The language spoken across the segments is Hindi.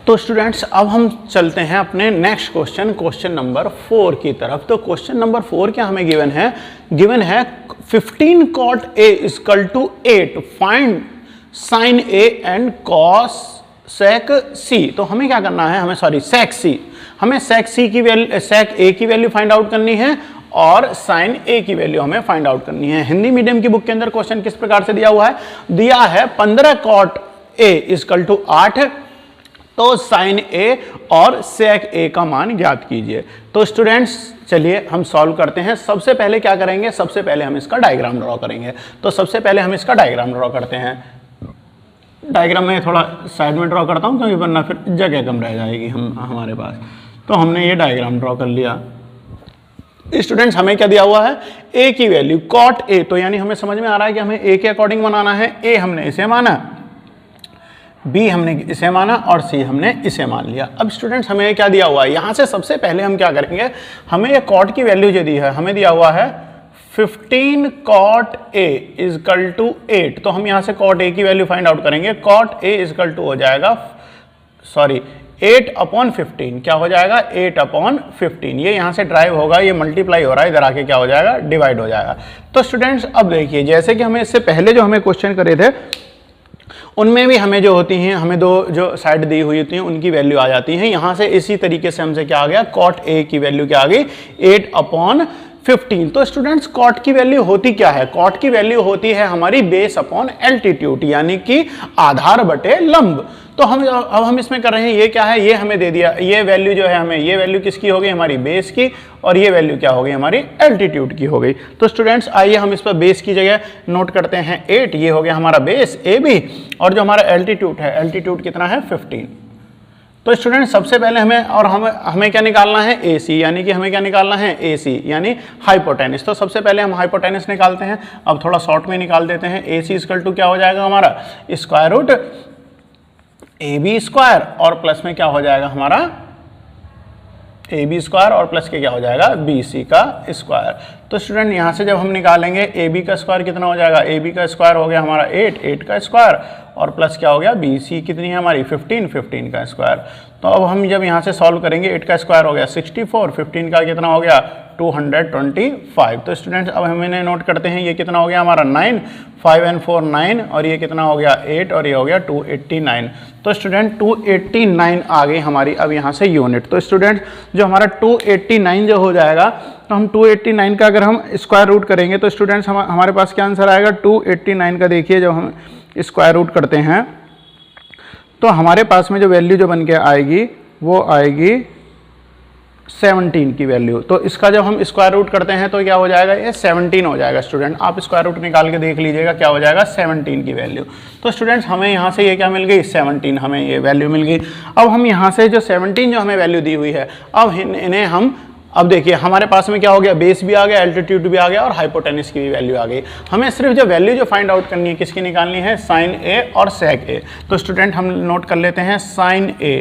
तो स्टूडेंट्स अब हम चलते हैं अपने नेक्स्ट क्वेश्चन नंबर 4 की तरफ। तो क्वेश्चन नंबर 4 क्या हमें गिवन है 15 cot A equal to 8, find sin A and cos sec C। तो हमें क्या करना है, sec C, हमें sec C की वैल्यू, sec A की वैल्यू फाइंड आउट करनी है और sin A की वैल्यू हमें फाइंड आउट करनी है। हिंदी मीडियम की बुक के अंदर क्वेश्चन किस प्रकार से दिया हुआ है, दिया है 15 cot A इक्वल टू 8, तो sin A और sec A का मान ज्ञात कीजिए। तो स्टूडेंट्स चलिए हम सॉल्व करते हैं। सबसे पहले क्या करेंगे, सबसे पहले हम इसका डायग्राम ड्रॉ करेंगे। तो सबसे पहले हम इसका डायग्राम ड्रॉ करते हैं। डायग्राम में थोड़ा साइड में ड्रॉ करता हूं क्योंकि वरना फिर जगह कम रह जाएगी हमारे पास। तो हमने ये डायग्राम ड्रॉ कर लिया। स्टूडेंट्स हमें क्या दिया हुआ है, A की वैल्यू cot A, तो यानी हमें समझ में आ रहा है कि हमें A के अकॉर्डिंग बनाना है। A हमने इसे माना, B हमने इसे माना और C हमने इसे मान लिया। अब स्टूडेंट्स हमें क्या दिया हुआ है, यहाँ से सबसे पहले हम क्या करेंगे, हमें ये cot की वैल्यू जो दी है, हमें दिया हुआ है 15 cot A इक्वल टू 8। तो हम यहाँ से cot A की वैल्यू फाइंड आउट करेंगे। cot A इक्वल टू हो जाएगा 8/15, क्या हो जाएगा 8/15। ये यहाँ से ड्राइव होगा, ये मल्टीप्लाई हो रहा है, इधर आके क्या हो जाएगा, डिवाइड हो जाएगा। तो स्टूडेंट्स अब देखिए, जैसे कि हमें इससे पहले जो हमें क्वेश्चन करे थे उनमें भी हमें जो होती हैं, हमें दो जो साइड दी हुई होती हैं उनकी वैल्यू आ जाती है। यहाँ से इसी तरीके से हमसे क्या आ गया, cot A की वैल्यू क्या आ गई 8/15। तो स्टूडेंट्स cot की वैल्यू होती क्या है, cot की वैल्यू होती है हमारी बेस अपॉन एल्टीट्यूड, यानी कि आधार बटे लंब। तो अब हम इसमें कर रहे हैं, ये क्या है, ये हमें दे दिया, ये वैल्यू जो है हमें, ये वैल्यू किसकी हो गई, हमारी बेस की, और ये वैल्यू क्या हो गई, हमारी एल्टीट्यूड की हो गई। तो स्टूडेंट्स आइए हम इस पर बेस की जगह नोट करते हैं 8, ये हो गया हमारा बेस AB, और जो हमारा एल्टीट्यूड है, एल्टीट्यूड कितना है 15। तो स्टूडेंट सबसे पहले हमें क्या निकालना है, AC, यानी कि हमें क्या निकालना है, AC यानी हाइपोटेनस। तो सबसे पहले हम हाइपोटेनस निकालते हैं। अब थोड़ा शॉर्ट में निकाल देते हैं। AC इक्वल टू क्या हो जाएगा हमारा, स्क्वायर रूट AB स्क्वायर और प्लस में क्या हो जाएगा हमारा AB स्क्वायर और प्लस के क्या हो जाएगा BC का स्क्वायर। तो स्टूडेंट यहाँ से जब हम निकालेंगे AB का स्क्वायर कितना हो जाएगा, AB का स्क्वायर हो गया हमारा 8 का स्क्वायर और प्लस क्या हो गया BC कितनी है हमारी 15 का स्क्वायर। तो अब हम जब यहाँ से सॉल्व करेंगे, 8 का स्क्वायर हो गया 64, 15 का कितना हो गया 225। तो स्टूडेंट्स अब हमने नोट करते हैं, ये कितना हो गया हमारा 9, 5 and 4 9, और ये कितना हो गया 8 और ये हो गया 289। तो स्टूडेंट 289 आ गई हमारी अब यहाँ से यूनिट। तो स्टूडेंट जो हमारा 289 जो हो जाएगा, तो हम 289 का अगर हम स्क्वायर रूट करेंगे तो स्टूडेंट्स हमारे पास क्या आंसर आएगा 289 का। देखिए जब हम स्क्वायर रूट करते हैं तो हमारे पास में जो वैल्यू जो बन के आएगी वो आएगी 17 की वैल्यू। तो इसका जब हम स्क्वायर रूट करते हैं तो क्या हो जाएगा, ये 17 हो जाएगा। स्टूडेंट आप स्क्वायर रूट निकाल के देख लीजिएगा क्या हो जाएगा 17 की वैल्यू। तो स्टूडेंट्स हमें यहाँ से ये क्या मिल गई 17, हमें ये वैल्यू मिल गई। अब हम यहाँ से जो 17 जो हमें वैल्यू दी हुई है, अब इन्हें हम, अब देखिए हमारे पास में क्या हो गया, बेस भी आ गया, एल्टीट्यूड भी आ गया और हाइपोटेनस की भी वैल्यू आ गई। हमें सिर्फ जो वैल्यू जो फाइंड आउट करनी है किसकी निकालनी है, sin A और sec A। तो स्टूडेंट हम नोट कर लेते हैं sin A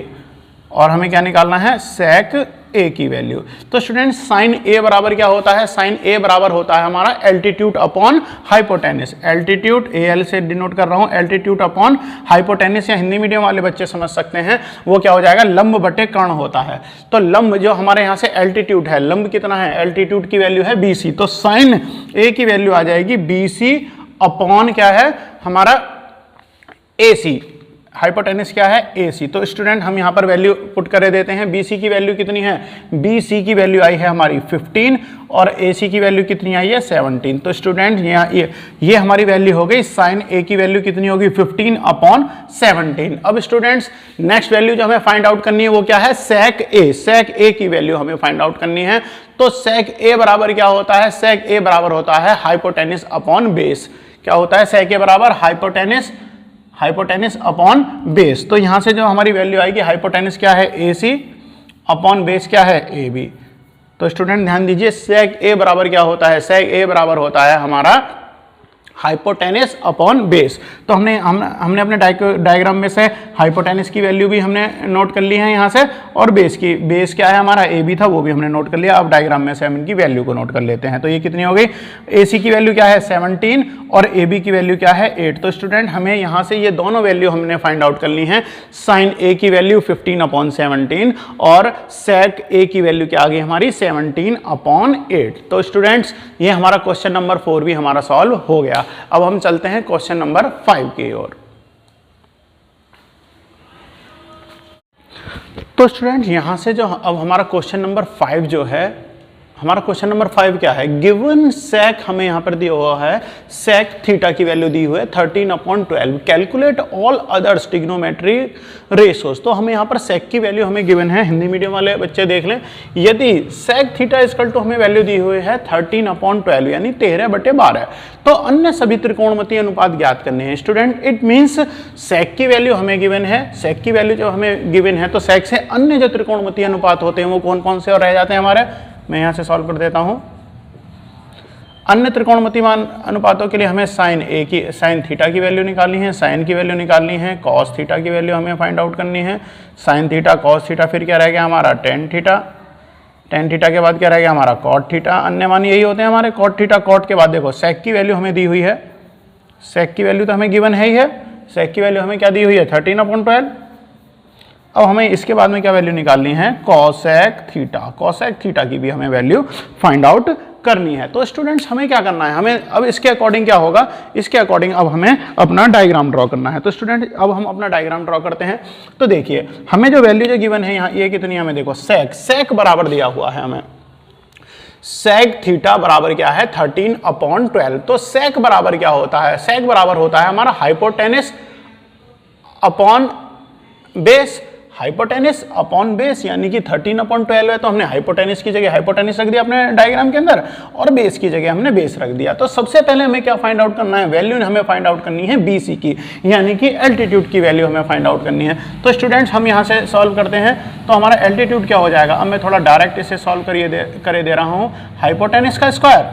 और हमें क्या निकालना है sec A की वैल्यू। तो स्टूडेंट sin A बराबर क्या होता है, sin A बराबर होता है हमारा altitude upon hypotenuse. Altitude AL से डिनोट कर रहा हूं, एल्टीट्यूड अपॉन हाइपोटेनस, या हिंदी मीडियम वाले बच्चे समझ सकते हैं वो क्या हो जाएगा, लंब बटे कर्ण होता है। तो लंब जो हमारे यहाँ से एल्टीट्यूड है, लंब कितना है, एल्टीट्यूड की वैल्यू है BC। तो sin A की वैल्यू आ जाएगी BC अपॉन क्या है हमारा AC, हाइपोटेनस क्या है AC। तो स्टूडेंट हम यहाँ पर वैल्यू पुट कर देते हैं। BC की वैल्यू कितनी है, BC की वैल्यू आई है हमारी 15 और AC की वैल्यू कितनी आई है 17। तो स्टूडेंट यहाँ ये हमारी वैल्यू हो गई, sin A की वैल्यू कितनी होगी 15/17। अब स्टूडेंट्स नेक्स्ट वैल्यू जो हमें फाइंड आउट करनी है वो क्या है, sec A। sec A की वैल्यू हमें फाइंड आउट करनी है। तो sec A बराबर क्या होता है, sec A बराबर होता है हाइपोटेनस अपॉन बेस। क्या होता है sec A बराबर हाइपोटेनस अपॉन बेस। तो यहां से जो हमारी वैल्यू आएगी, हाइपोटेनस क्या है AC अपॉन बेस क्या है AB। तो स्टूडेंट ध्यान दीजिए sec A बराबर क्या होता है, sec A बराबर होता है हमारा हाइपोटेनिस अपॉन बेस। तो हमने अपने डायग्राम में से हाइपोटेनिस की वैल्यू भी हमने नोट कर ली है यहाँ से, और बेस क्या है हमारा ए बी था वो भी हमने नोट कर लिया। अब डायग्राम में से हम इनकी वैल्यू को नोट कर लेते हैं। तो ये कितनी हो गई, ए सी की वैल्यू क्या है 17 और ए बी की वैल्यू क्या है 8। तो स्टूडेंट हमें यहाँ से ये दोनों वैल्यू हमने फाइंड आउट करनी है। साइन ए की वैल्यू 15/17 और सेक ए की वैल्यू क्या आ गई हमारी 17/8। तो स्टूडेंट्स ये हमारा क्वेश्चन नंबर 4 भी हमारा सॉल्व हो गया। अब हम चलते हैं क्वेश्चन नंबर 5 की ओर। तो स्टूडेंट यहां से जो अब हमारा क्वेश्चन नंबर 5 जो है, हमारा क्वेश्चन नंबर 5 क्या है, गिवन सेक हमें यहां पर दिया हुआ है, सेक थीटा की वैल्यू दी हुई है 13/12, calculate all others trigonometric ratios. तो हमें यहां पर सेक की वैल्यू हमें गिवन है, हिंदी मीडियम वाले बच्चे देख लें, यदि सेक थीटा इक्वल टू हमें वैल्यू दी हुई है 13/12 यानी 13/12, तो अन्य सभी त्रिकोणमितीय अनुपात ज्ञात करने हैं। स्टूडेंट इट मींस सेक की वैल्यू हमें गिवन है, सेक की वैल्यू जो हमें गिवन है, तो सेक से अन्य जो त्रिकोणमितीय अनुपात होते हैं वो कौन कौन से और रह जाते हैं हमारे, मैं यहां से सॉल्व कर देता हूं। अन्य त्रिकोणमितीय अनुपातों के लिए हमें साइन थीटा की वैल्यू निकालनी है, साइन की वैल्यू निकालनी है, कॉस थीटा की वैल्यू हमें फाइंड आउट करनी है, साइन थीटा कॉस थीटा, फिर क्या रह गया हमारा टेन थीटा, टेन थीटा के बाद क्या रह गया हमारा कॉट थीटा। अन्य मान यही होते हैं हमारे, कॉट थीटा, कॉट के बाद देखो सेक की वैल्यू हमें दी हुई है, सेक की वैल्यू तो हमें गिवन है ही है, सेक की वैल्यू हमें क्या दी हुई है 13/12। अब हमें इसके बाद में क्या वैल्यू निकालनी है, कॉसेक थीटा, कॉसेक थीटा की भी हमें वैल्यू फाइंड आउट करनी है। तो स्टूडेंट्स हमें क्या करना है, हमें अब इसके अकॉर्डिंग क्या होगा, इसके अकॉर्डिंग अब हमें अपना डायग्राम ड्रॉ करना है। तो स्टूडेंट अब हम अपना डायग्राम ड्रॉ करते हैं। तो देखिए हमें जो वैल्यू जो गिवन है यहाँ, ये कितनी हमें देखो, सेक बराबर दिया हुआ है हमें, सेक थीटा बराबर क्या है 13/12। तो सेक बराबर क्या होता है, सेक बराबर होता है हमारा hypotenuse upon base, hypotenuse upon base, यानी कि 13/12 है तो हमने हाइपोटेनिस की जगह हाइपोटेनिस रख दिया अपने डायग्राम के अंदर, और बेस की जगह हमने बेस रख दिया। तो सबसे पहले हमें क्या फाइंड आउट करना है, वैल्यू हमें फाइंड आउट करनी है बीसी की, यानी कि एल्टीट्यूड की वैल्यू हमें फाइंड आउट करनी है। तो स्टूडेंट्स हम यहाँ से सॉल्व करते हैं। तो हमारा एल्टीट्यूड क्या हो जाएगा, अब मैं थोड़ा डायरेक्ट इसे सॉल्व करे दे रहा हूँ, हाइपोटेनिस का स्क्वायर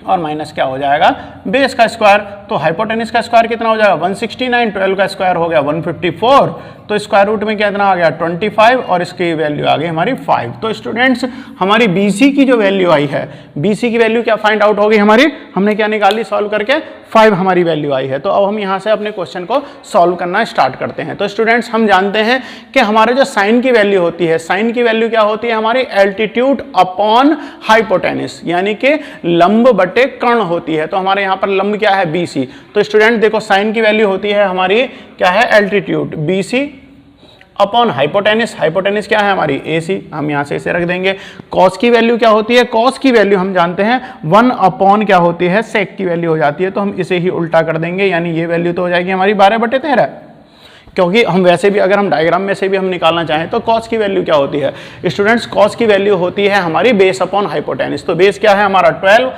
और माइनस क्या हो जाएगा बेस का स्क्वायर। तो हाइपोटेनिस का स्क्वायर कितना हो जाएगा 169, 12 का स्क्वायर हो गया 154, तो स्क्वायर रूट में कितना आ गया 25 और इसकी वैल्यू आ गई हमारी 5। तो स्टूडेंट्स हमारी बीसी की जो वैल्यू आई है, बीसी की वैल्यू क्या फाइंड आउट होगी हमारी, हमने क्या निकाली सॉल्व करके 5 हमारी वैल्यू आई है। तो अब हम यहाँ से अपने क्वेश्चन को सॉल्व करना स्टार्ट करते हैं। तो स्टूडेंट्स हम जानते हैं कि हमारे जो साइन की वैल्यू होती है, साइन की वैल्यू क्या होती है हमारी एल्टीट्यूड अपॉन हाइपोटेनिस, यानी कि लंब बटे कर्ण होती है। तो हमारे यहाँ पर लंब क्या है बीसी। तो स्टूडेंट देखो साइन की वैल्यू होती है हमारी क्या है altitude BC upon hypotenuse, hypotenuse क्या है हमारी AC, हम यहाँ से इसे रख देंगे। कॉस की वैल्यू क्या होती है, कॉस की वैल्यू हम जानते हैं 1 अपॉन क्या होती है सेक की वैल्यू हो जाती है। तो हम इसे ही उल्टा कर देंगे, यानी ये वैल्यू तो हो जाएगी हमारी 12/13, क्योंकि हम वैसे भी अगर हम डायग्राम में से भी हम निकालना चाहें तो कॉस की वैल्यू क्या होती है स्टूडेंट्स, कॉस की वैल्यू होती है हमारी बेस अपॉन हाइपोटेनिस। तो बेस क्या है हमारा 12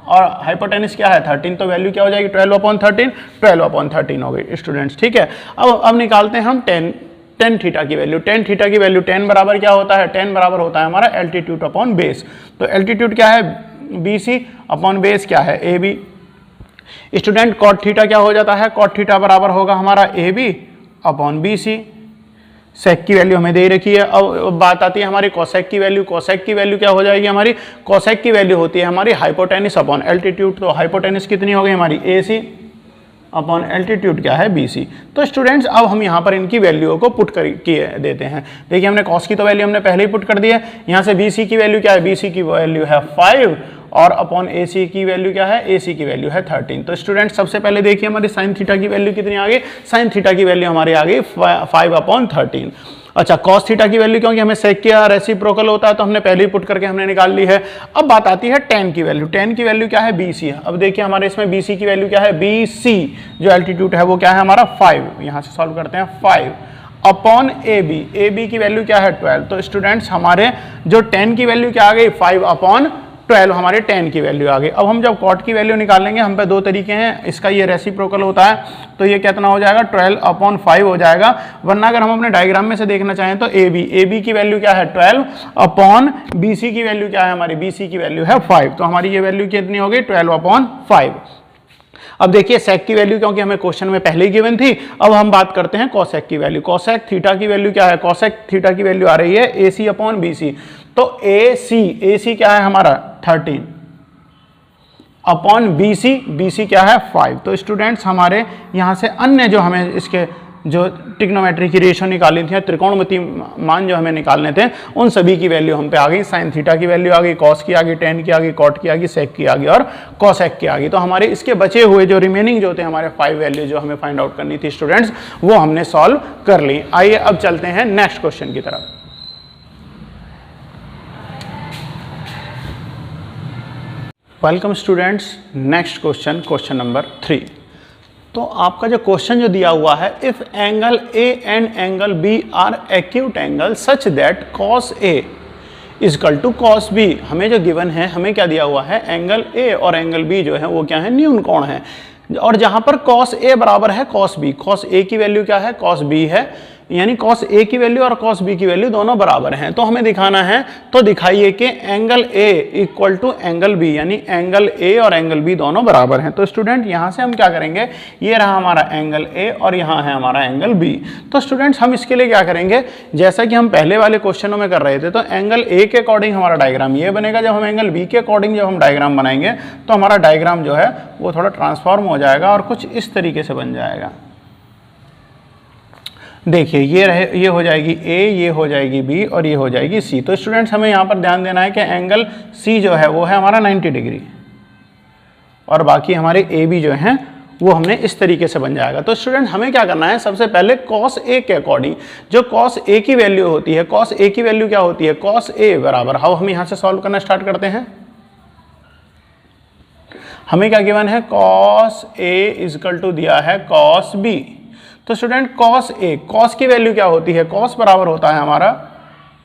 और हाइपोटेनिस क्या है 13, तो वैल्यू क्या हो जाएगी 12/13, 12/13 हो गई स्टूडेंट्स, ठीक है। अब निकालते हैं हम टेन थीटा की वैल्यू, टेन थीटा की वैल्यू 10 बराबर क्या होता है, 10 बराबर होता है हमारा एल्टीट्यूड अपॉन बेस। तो एल्टीट्यूड क्या है BC अपॉन बेस क्या है AB। स्टूडेंट कॉट थीटा क्या हो जाता है, कॉट थीटा बराबर होगा हमारा AB अपॉन BC। सेक की वैल्यू हमें दे रखी है। अब बात आती है हमारी कोसेक की वैल्यू, कोसेक की वैल्यू क्या हो जाएगी हमारी, कोसेक की वैल्यू होती है हमारी हाइपोटेनिस अपॉन एल्टीट्यूड। तो हाइपोटेनिस कितनी हो गई हमारी AC अपॉन एल्टीट्यूड क्या है BC। तो स्टूडेंट्स अब हम यहाँ पर इनकी वैल्यूओं को पुट कर किए देते हैं। देखिए हमने कॉस की तो वैल्यू हमने पहले ही पुट कर दी है। यहाँ से BC की वैल्यू क्या है, BC की वैल्यू है 5 और अपॉन AC की वैल्यू क्या है, AC की वैल्यू है 13। तो स्टूडेंट सबसे पहले देखिए हमारी साइन थीटा की वैल्यू कितनी आ गई, साइन थीटा की वैल्यू हमारी आ गई 5/13। अच्छा कॉस थीटा की वैल्यू, क्योंकि हमें सेक किया रेसिप्रोकल होता है तो हमने पहले ही पुट करके हमने निकाल ली है। अब बात आती है टेन की वैल्यू, टेन की वैल्यू क्या है BC है। अब देखिए हमारे इसमें BC की वैल्यू क्या है, BC जो एल्टीट्यूड है वो क्या है हमारा 5, यहाँ से सॉल्व करते हैं 5 अपॉन AB, AB की वैल्यू क्या है 12। तो स्टूडेंट्स हमारे जो 10 की वैल्यू क्या आ गई 5/12 हमारे 10 की वैल्यू आ गई। अब हम जब कॉट की वैल्यू निकालेंगे हम पे दो तरीके हैं, इसका ये रेसिप्रोकल होता है तो ये कितना हो जाएगा 12/5 हो जाएगा, वरना अगर हम अपने डायग्राम में से देखना चाहें तो AB की वैल्यू क्या है 12 अपॉन BC की वैल्यू क्या है हमारी, BC की वैल्यू है 5। तो हमारी ये वैल्यू कितनी हो गई 12/5। अब देखिए सेक की वैल्यू क्योंकि हमें क्वेश्चन में पहले ही गिवन थी, अब हम बात करते हैं कोसेक की वैल्यू। कोसेक थीटा की वैल्यू क्या है? कोसेक थीटा की वैल्यू आ रही है AC अपॉन BC। तो AC क्या है हमारा 13 अपॉन BC क्या है 5। तो स्टूडेंट्स हमारे यहाँ से अन्य जो हमें इसके जो ट्रिग्नोमेट्री की रेशो निकाली थी, त्रिकोणमिति मान जो हमें निकालने थे, उन सभी की वैल्यू हम पे आ गई। साइन थीटा की वैल्यू आ गई, कॉस की आ गई, टेन की आ गई, कॉट की आ गई, सेक की आ गई और कोसेक की आ गई। तो हमारे इसके बचे हुए जो रिमेनिंग जो थे हमारे 5 वैल्यू जो हमें फाइंड आउट करनी थी स्टूडेंट्स, वो हमने सॉल्व कर ली। आइए अब चलते हैं नेक्स्ट क्वेश्चन की तरफ। Welcome students, next question, question number 3। तो आपका जो क्वेश्चन जो दिया हुआ है, if angle A and angle B are acute angle such that cos A is equal to cos B. हमें जो गिवन है, हमें क्या दिया हुआ है, एंगल ए और एंगल बी जो है वो क्या है, न्यून कोण है। और जहां पर कॉस ए बराबर है कॉस बी, कॉस ए की वैल्यू क्या है, कॉस बी है, यानी कॉस ए की वैल्यू और कॉस बी की वैल्यू दोनों बराबर हैं। तो हमें दिखाना है, तो दिखाइए कि angle A equal to angle B, यानी एंगल ए और एंगल बी दोनों बराबर हैं। तो स्टूडेंट यहां से हम क्या करेंगे, ये रहा हमारा एंगल ए और यहां है हमारा एंगल बी। तो स्टूडेंट्स हम इसके लिए क्या करेंगे, जैसा कि हम पहले वाले क्वेश्चनों में कर रहे थे, तो एंगल ए के अकॉर्डिंग हमारा डायग्राम ये बनेगा। जब हम एंगल बी के अकॉर्डिंग जब हम डायग्राम बनाएंगे तो हमारा डायग्राम जो है वो थोड़ा ट्रांसफॉर्म हो जाएगा और कुछ इस तरीके से बन जाएगा। देखिए ये हो जाएगी A, ये हो जाएगी B और ये हो जाएगी C। तो स्टूडेंट्स हमें यहाँ पर ध्यान देना है कि एंगल C जो है वो है हमारा 90 डिग्री और बाकी हमारे AB जो हैं वो हमने इस तरीके से बन जाएगा। तो स्टूडेंट हमें क्या करना है, सबसे पहले cos A के अकॉर्डिंग जो cos A की वैल्यू होती है, cos A की वैल्यू क्या होती है, cos A बराबर, हाउ हम यहाँ से सॉल्व करना स्टार्ट करते हैं। हमें क्या गिवन है, cos A इजकल टू दिया है cos B। तो स्टूडेंट cos A, cos की वैल्यू क्या होती है, cos बराबर होता है हमारा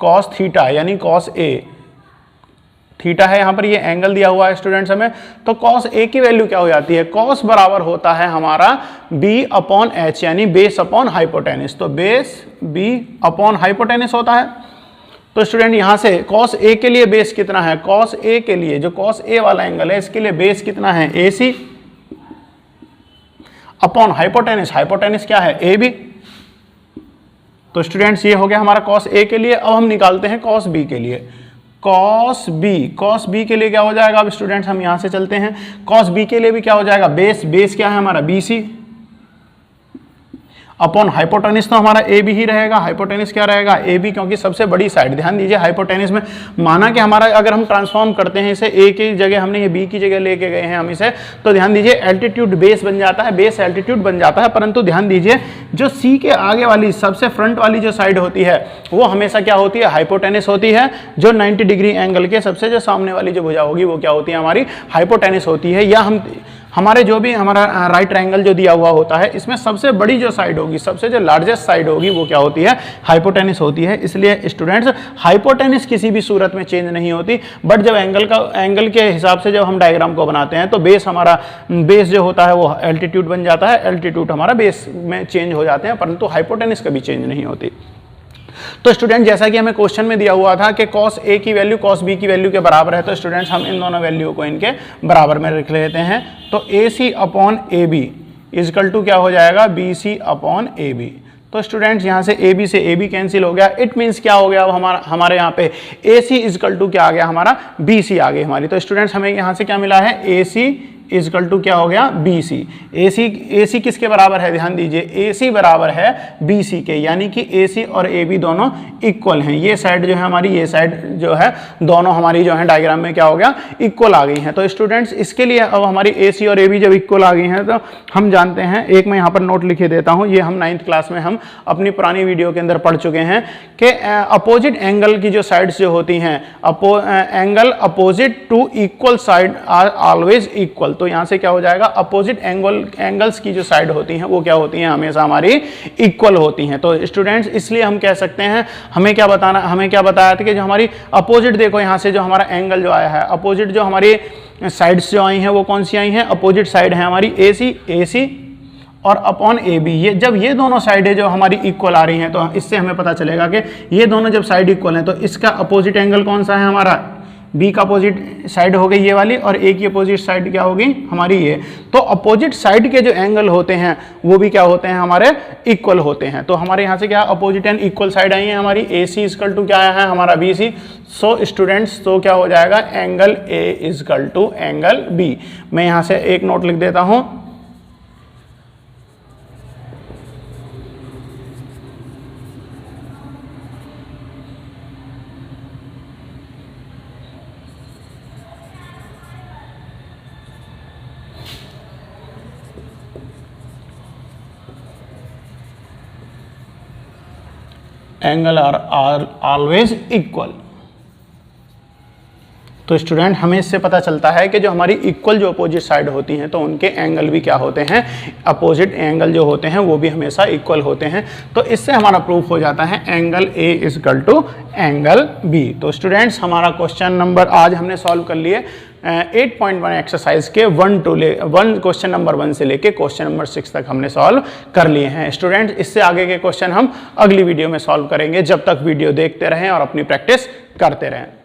cos थीटा, यानी cos A, थीटा है यहाँ पर, ये एंगल दिया हुआ है स्टूडेंट्स हमें। तो cos A की वैल्यू क्या हो जाती है, cos बराबर होता है हमारा B अपॉन H, यानी बेस अपॉन हाइपोटेनिस। तो बेस B अपॉन हाइपोटेनिस होता है। तो स्टूडेंट यहाँ से cos A के लिए बेस कितना है, cos A के लिए जो cos A वाला एंगल है इसके लिए बेस कितना है, AC अपॉन हाइपोटेनिस, हाइपोटेनिस क्या है, AB। तो स्टूडेंट्स ये हो गया हमारा cos A के लिए। अब हम निकालते हैं cos B के लिए। cos B के लिए क्या हो जाएगा, अब स्टूडेंट्स हम यहां से चलते हैं, cos B के लिए भी क्या हो जाएगा, बेस क्या है हमारा BC अपॉन हाइपोटेनिस, तो हमारा AB ही रहेगा। हाइपोटेनिस क्या रहेगा, AB, क्योंकि सबसे बड़ी साइड, ध्यान दीजिए हाइपोटेनिस में माना कि हमारा अगर हम ट्रांसफॉर्म करते हैं इसे A की जगह, हमने ये B की जगह लेके गए हैं हम इसे, तो ध्यान दीजिए एल्टीट्यूड बेस बन जाता है, बेस एल्टीट्यूड बन जाता है। परंतु ध्यान दीजिए जो C के आगे वाली सबसे फ्रंट वाली जो साइड होती है वो हमेशा क्या होती है, हाइपोटेनिस होती है। जो 90 डिग्री एंगल के सबसे जो सामने वाली जो भुजा होगी वो क्या होती है, हमारी हाइपोटेनिस होती है। या हमारे जो भी हमारा राइट ट्रायंगल जो दिया हुआ होता है इसमें सबसे बड़ी जो साइड होगी, सबसे जो लार्जेस्ट साइड होगी वो क्या होती है, हाइपोटेनिस होती है। इसलिए स्टूडेंट्स हाइपोटेनिस किसी भी सूरत में चेंज नहीं होती, बट जब एंगल के हिसाब से जब हम डायग्राम को बनाते हैं तो बेस जो होता है वो एल्टीट्यूड बन जाता है, एल्टीट्यूड हमारा बेस में चेंज हो जाते हैं, परंतु हाइपोटेनिस कभी चेंज नहीं होती। तो स्टूडेंट जैसा कि हमें क्वेश्चन में दिया हुआ था कि cos A की वैल्यू cos B की वैल्यू के बराबर है, तो स्टूडेंट्स हम इन दोनों वैल्यू को इनके बराबर में रख लेते हैं। तो AC upon AB is equal to क्या हो जाएगा, BC अपॉन AB। तो स्टूडेंट्स यहाँ से AB से AB कैंसिल हो गया। इट मीन्स क्या हो गया, अब हमारे यहाँ पे AC इजकल टू क्या आ गया, हमारा BC आ गई हमारी। तो स्टूडेंट्स हमें यहाँ से क्या मिला है, AC इजकल टू क्या हो गया, BC। AC किसके बराबर है, ध्यान दीजिए AC बराबर है BC के, यानी कि AC और AB दोनों इक्वल हैं। ये साइड जो है हमारी, ये साइड जो है दोनों हमारी जो है डायग्राम में क्या हो गया, इक्वल आ गई हैं। तो स्टूडेंट्स इसके लिए अब हमारी AC और AB जब इक्वल आ गई हैं तो हम जानते हैं, एक मैं यहाँ पर नोट लिखे देता हूँ, ये हम 9th क्लास में हम अपनी पुरानी वीडियो के अंदर पढ़ चुके हैं कि अपोजिट एंगल की जो साइड्स जो होती हैं, angle opposite to equal side are always equal. तो यहाँ से क्या हो जाएगा, अपोजिट एंगल्स की जो साइड होती हैं वो क्या होती हैं, हमेशा हमारी इक्वल होती हैं। तो स्टूडेंट्स इसलिए हम कह सकते हैं, हमें क्या बताया था कि जो हमारी अपोजिट, देखो यहाँ से जो हमारा एंगल जो आया है, अपोजिट जो हमारी साइड्स जो आई हैं वो कौन सी आई हैं, अपोजिट साइड है हमारी AC और अपॉन AB। ये जब ये दोनों साइडें जो हमारी इक्वल आ रही हैं तो इससे हमें पता चलेगा कि ये दोनों जब साइड इक्वल हैं तो इसका अपोजिट एंगल कौन सा है हमारा, बी का अपोजिट साइड हो गई ये वाली, और ए की अपोजिट साइड क्या होगी हमारी ये। तो अपोजिट साइड के जो एंगल होते हैं वो भी क्या होते हैं हमारे इक्वल होते हैं। तो हमारे यहाँ से क्या opposite and equal side I है हमारी, ए सी इजकल टू क्या आया है हमारा बी सी। सो स्टूडेंट्स तो क्या हो जाएगा angle A is equal to angle B. मैं यहाँ से एक नोट लिख देता हूँ, एंगल आर ऑलवेज इक्वल। तो स्टूडेंट हमें इससे पता चलता है कि जो हमारी इक्वल जो अपोजिट साइड होती हैं तो उनके एंगल भी क्या होते हैं, अपोजिट एंगल जो होते हैं वो भी हमेशा इक्वल होते हैं। तो इससे हमारा प्रूफ हो जाता है angle A is equal to angle B. तो स्टूडेंट्स हमारा क्वेश्चन नंबर आज हमने सॉल्व कर लिए 8.1 एक्सरसाइज के 1 क्वेश्चन नंबर 1 से लेके क्वेश्चन नंबर 6 तक हमने सॉल्व कर लिए हैं। स्टूडेंट्स इससे आगे के क्वेश्चन हम अगली वीडियो में सॉल्व करेंगे। जब तक वीडियो देखते रहें और अपनी प्रैक्टिस करते रहें।